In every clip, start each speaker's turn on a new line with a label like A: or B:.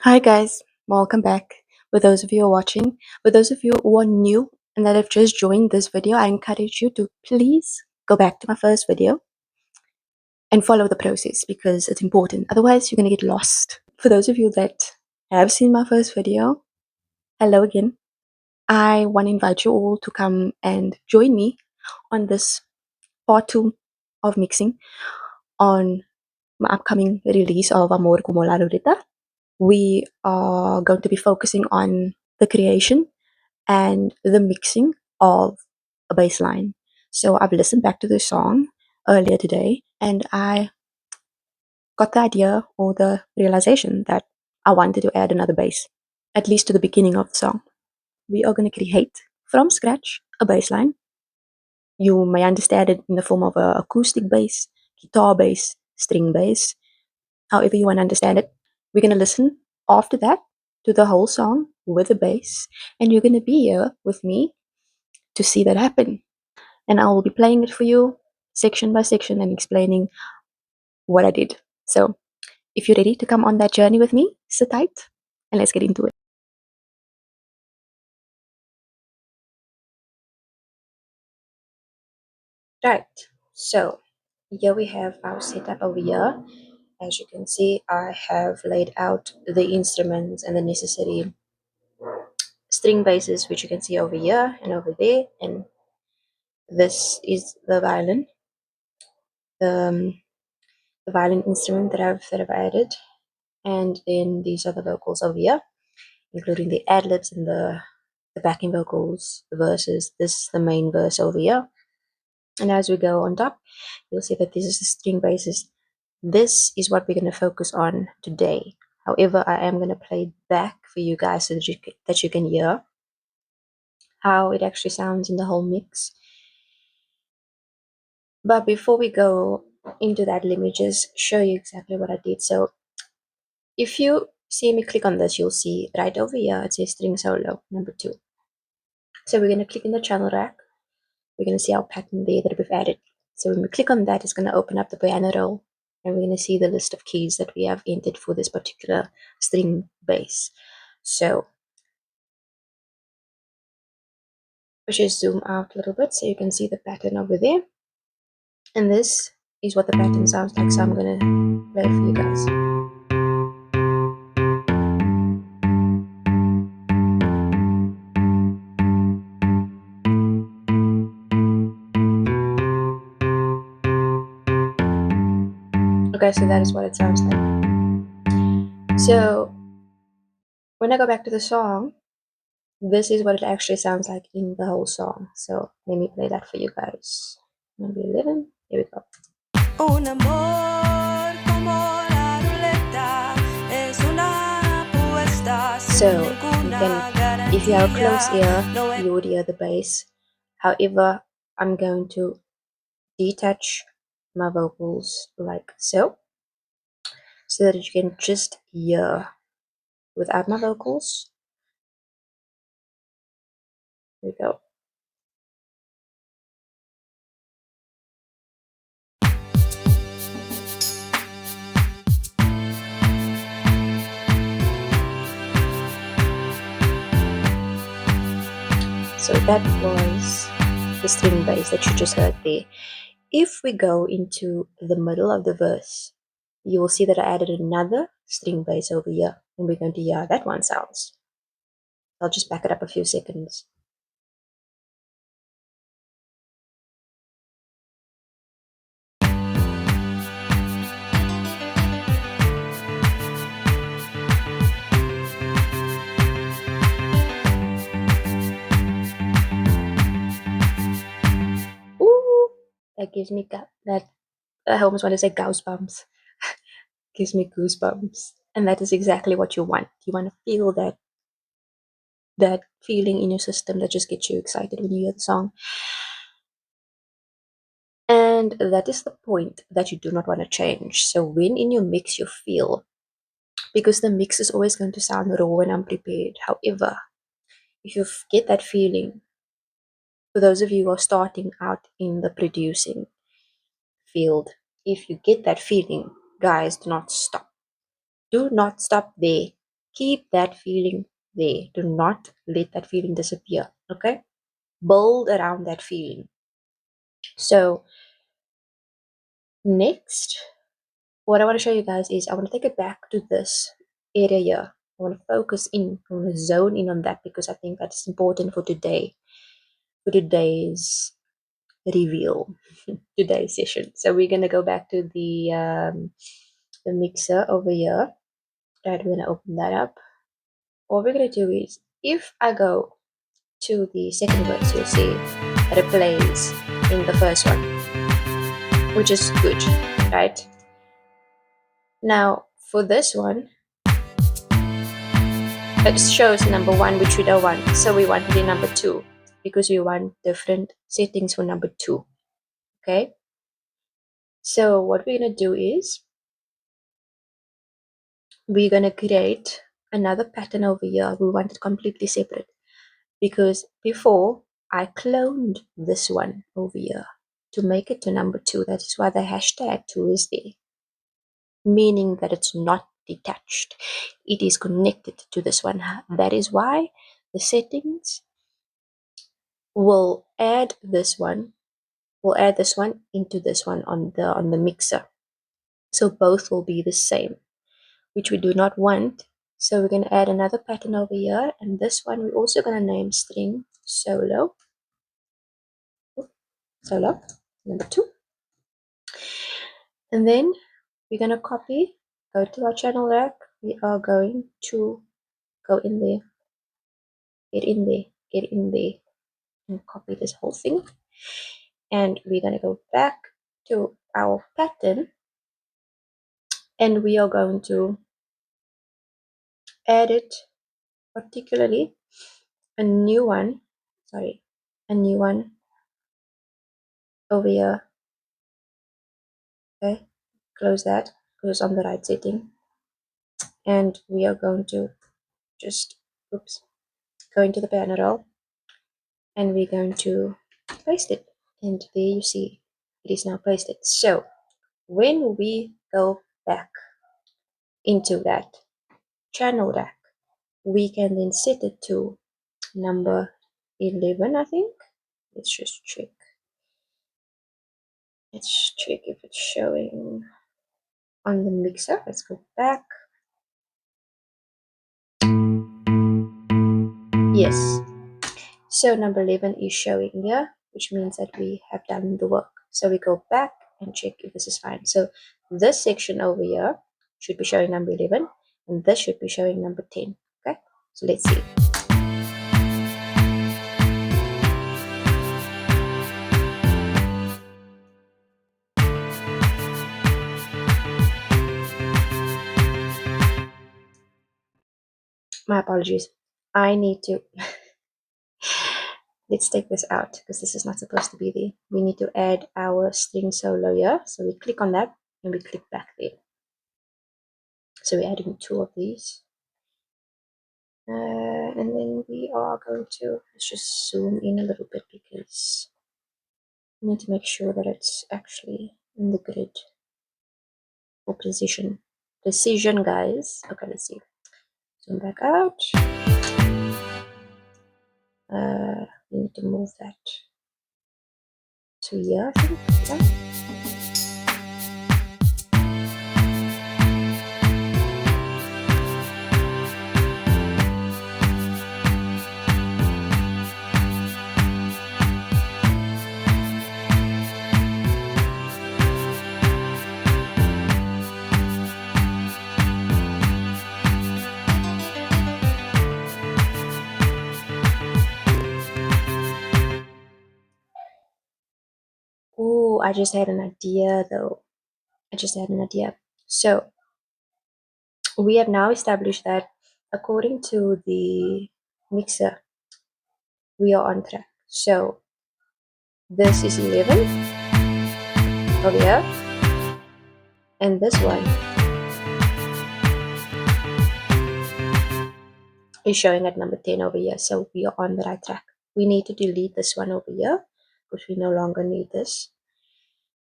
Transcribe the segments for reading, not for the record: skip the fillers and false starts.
A: Hi guys, welcome back. For those of you who are watching, for those of you who are new and that have just joined this video, I encourage you to please go back to my first video and follow the process because it's important. Otherwise, you're going to get lost. For those of you that have seen my first video, hello again. I want to invite you all to come and join me on this part 2 of mixing on my upcoming release of Amor Como La Ruleta. We are going to be focusing on the creation and the mixing of a bass line. So I've listened back to the song earlier today and I got the idea or the realization that I wanted to add another bass, at least to the beginning of the song. We are going to create from scratch a bass line. You may understand it in the form of an acoustic bass, guitar bass, string bass, however you want to understand it. We're going to listen after that to the whole song with the bass, and you're going to be here with me to see that happen. And I will be playing it for you section by section and explaining what I did. So if you're ready to come on that journey with me, sit tight and let's get into it. Right, so here we have our setup over here. As you can see, I have laid out the instruments and the necessary string basses, which you can see over here and over there. And this is the violin, the, the violin instrument that I've added. And then these are the vocals over here, including the ad-libs and the backing vocals, the verses. This is the main verse over here. And as we go on top, you'll see that this is the string basses. This is what we're going to focus on today. However, I am going to play it back for you guys so that you can hear how it actually sounds in the whole mix. But before we go into that, let me just show you exactly what I did. So if you see me click on this, you'll see right over here, it says string solo number 2. So we're going to click in the channel rack. We're going to see our pattern there that we've added. So when we click on that, it's going to open up the piano roll and we're going to see the list of keys that we have entered for this particular string bass. So we just zoom out a little bit so you can see the pattern over there. And this is what the pattern sounds like. So I'm going to play it for you guys. Okay, so that is what it sounds like. So when I go back to the song, this is what it actually sounds like in the whole song. So let me play that for you guys. Number 11, here we go. Un amor como la ruleta es una apuesta. So you can, if you have a close ear, you would hear the bass. However, I'm going to detach my vocals like so that you can just hear without my vocals. Here we go. So that was the string bass that you just heard there. If we go into the middle of the verse, you will see that I added another string bass over here, and we're going to hear how that one sounds. I'll just back it up a few seconds. Ooh, that gives me that. I almost want to say goosebumps. Gives me goosebumps, and that is exactly what you want. You want to feel that feeling in your system that just gets you excited when you hear the song. And that is the point that you do not want to change. So when in your mix you feel, because the mix is always going to sound raw and unprepared. However, if you get that feeling, for those of you who are starting out in the producing field, if you get that feeling, guys, do not stop. Do not stop there. keep that feeling there. Do not let that feeling disappear. Okay? Build around that feeling. So next, what I want to show you guys is I want to take it back to this area here. I want to focus in, I want to zone in on that because I think that's important for today, for today's reveal, today's session. So we're going to go back to the mixer over here. Right, we're going to open that up. What we're going to do is, if I go to the second verse, you'll see that it plays in the first one, which is good, right? Now, for this one, it shows number 1, which we don't want. So we want the number 2 because we want different settings for number 2. Okay? So what we're going to do is we're going to create another pattern over here. We want it completely separate because before I cloned this one over here to make it to number 2. That is why the hashtag 2 is there, meaning that it's not detached. It is connected to this one. That is why the settings will add this one. We'll add this one into this one on the mixer. So both will be the same, which we do not want. So we're going to add another pattern over here, and this one we're also going to name string solo. Solo, number 2. And then we're going to copy, go to our channel rack. We are going to go in there, get in there, and copy this whole thing. And we're going to go back to our pattern, and we are going to add it, particularly a new one over here. Okay, close that, close on the right setting, and we are going to just go into the panel, and we're going to paste it, and there you see it is now pasted. So when we go back into that channel rack, we can then set it to number 11, I think. Let's just check. Let's check if it's showing on the mixer. Let's go back. Yes. So number 11 is showing here, which means that we have done the work. So we go back and check if this is fine. So this section over here should be showing number 11, and this should be showing number 10. Okay, so let's see. My apologies. I need to let's take this out because this is not supposed to be there. We need to add our string solo here. So we click on that and we click back there. So we're adding 2 of these. And then we are going to, let's just zoom in a little bit because we need to make sure that it's actually in the grid for precision. Precision, guys. Okay, let's see. Zoom back out. We need to move that to here, I think. Yeah. Oh, I just had an idea though. So we have now established that according to the mixer, we are on track. So this is 11 over here, and this one is showing at number 10 over here. So we are on the right track. We need to delete this one over here because we no longer need this.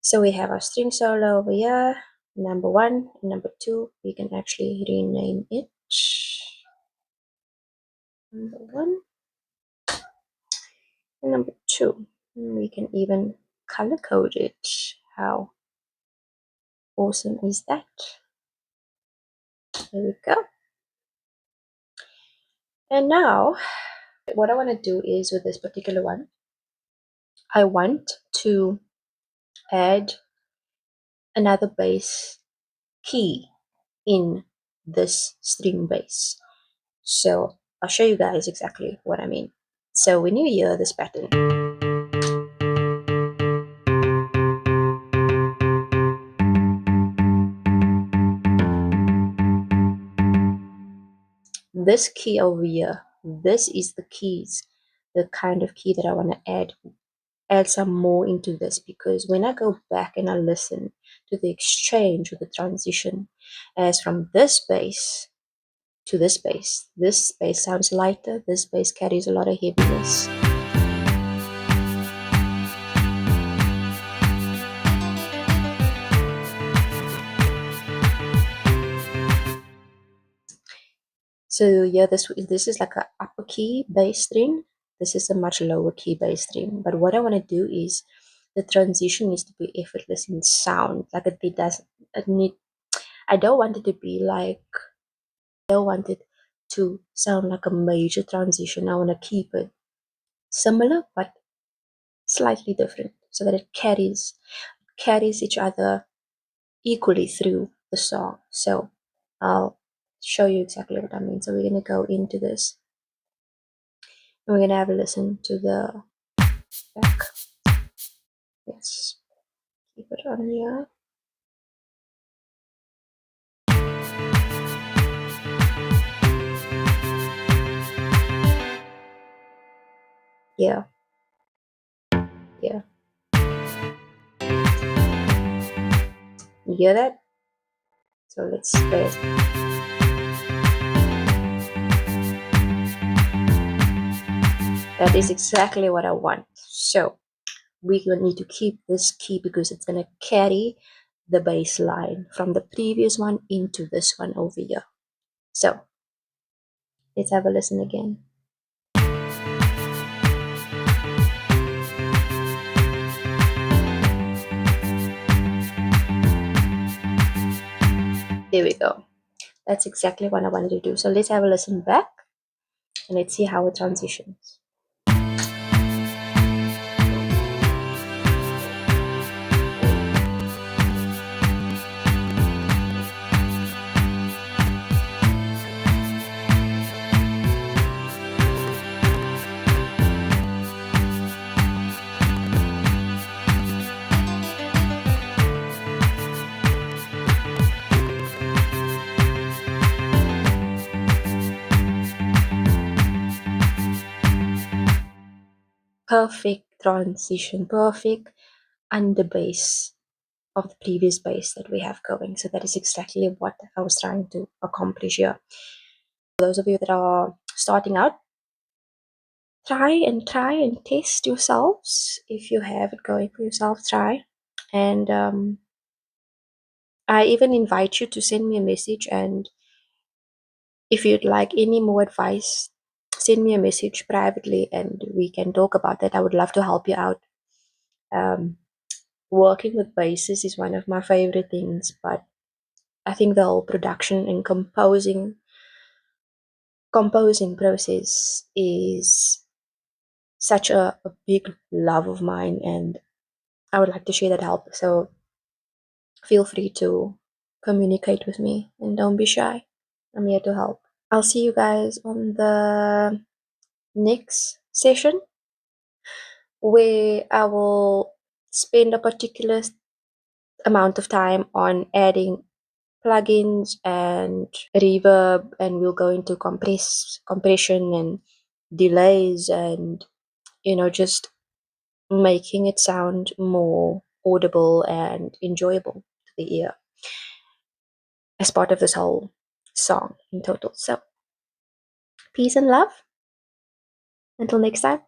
A: So we have our string solo over here, number 1 and number 2. We can actually rename it. Number 1 and number 2. And we can even color code it. How awesome is that? There we go. And now what I want to do is, with this particular one, I want to add another bass key in this string bass. So I'll show you guys exactly what I mean. So when you hear this pattern, this key over here, this is the keys, the kind of key that I want to add some more into this, because when I go back and I listen to the exchange or the transition as from this bass to this bass sounds lighter, this bass carries a lot of heaviness. So yeah, this is like an upper key bass string. This is a much lower key bass string. But what I want to do is the transition needs to be effortless in sound. Like it doesn't need. I don't want it to be like. I don't want it to sound like a major transition. I want to keep it similar but slightly different, so that it carries each other equally through the song. So I'll show you exactly what I mean. So we're going to go into this. We're going to have a listen to the back. Let's keep it on here. Yeah. Yeah. You hear that? So let's play it. That is exactly what I want. So we're going to need to keep this key because it's going to carry the bass line from the previous one into this one over here. So let's have a listen again. There we go. That's exactly what I wanted to do. So let's have a listen back and let's see how it transitions. Perfect transition, perfect under bass of the previous bass that we have going. So that is exactly what I was trying to accomplish here. For those of you that are starting out, try and test yourselves. If you have it going for yourself, try. And I even invite you to send me a message, and if you'd like any more advice, send me a message privately and we can talk about that. I would love to help you out. Working with basses is one of my favorite things, but I think the whole production and composing process is such a big love of mine, and I would like to share that help. So feel free to communicate with me and don't be shy. I'm here to help. I'll see you guys on the next session, where I will spend a particular amount of time on adding plugins and reverb, and we'll go into compression and delays, and just making it sound more audible and enjoyable to the ear as part of this whole song in total. So peace and love until next time.